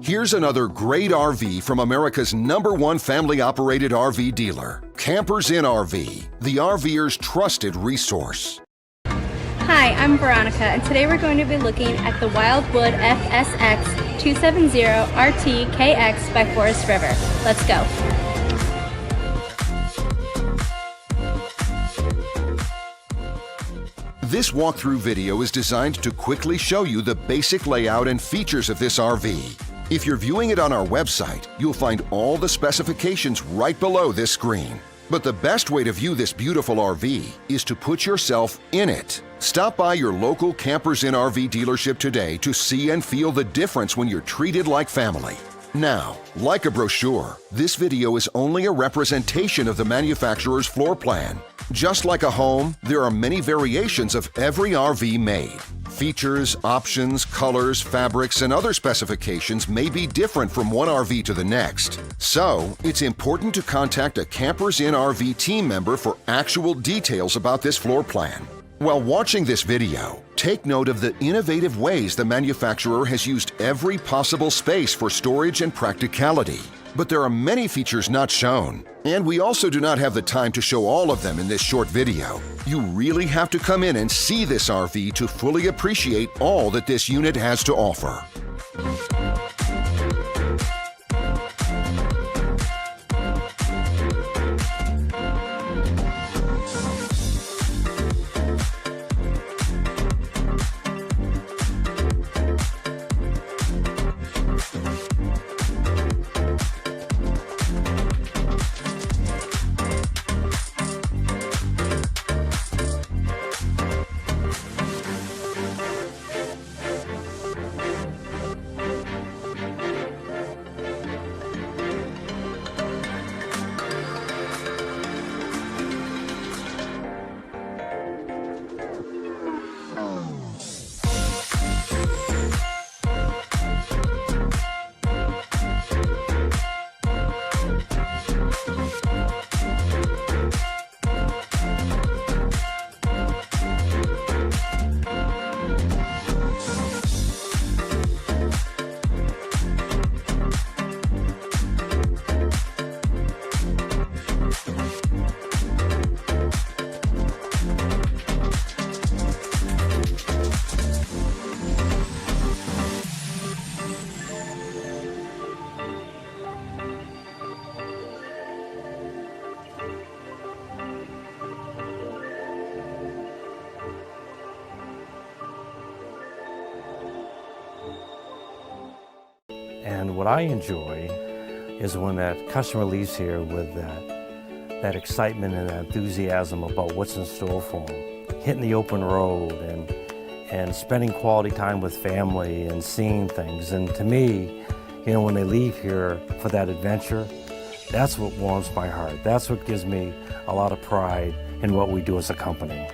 Here's another great RV from America's #1 family-operated RV dealer, Campers Inn RV, the RVer's trusted resource. Hi, I'm Veronica, and today we're going to be looking at the Wildwood FSX 270RTKX by Forest River. Let's go. This walkthrough video is designed to quickly show you the basic layout and features of this RV. If you're viewing it on our website, you'll find all the specifications right below this screen. But the best way to view this beautiful RV is to put yourself in it. Stop by your local Campers Inn RV dealership today to see and feel the difference when you're treated like family. Now, like a brochure, this video is only a representation of the manufacturer's floor plan. Just like a home, there are many variations of every RV made. Features, options, colors, fabrics, and other specifications may be different from one RV to the next. So, it's important to contact a Campers Inn RV team member for actual details about this floor plan. While watching this video, take note of the innovative ways the manufacturer has used every possible space for storage and practicality. But there are many features not shown, and we also do not have the time to show all of them in this short video. You really have to come in and see this RV to fully appreciate all that this unit has to offer. And what I enjoy is when that customer leaves here with that excitement and that enthusiasm about what's in store for them. Hitting the open road and spending quality time with family and seeing things. And to me, you know, when they leave here for that adventure, that's what warms my heart. That's what gives me a lot of pride in what we do as a company.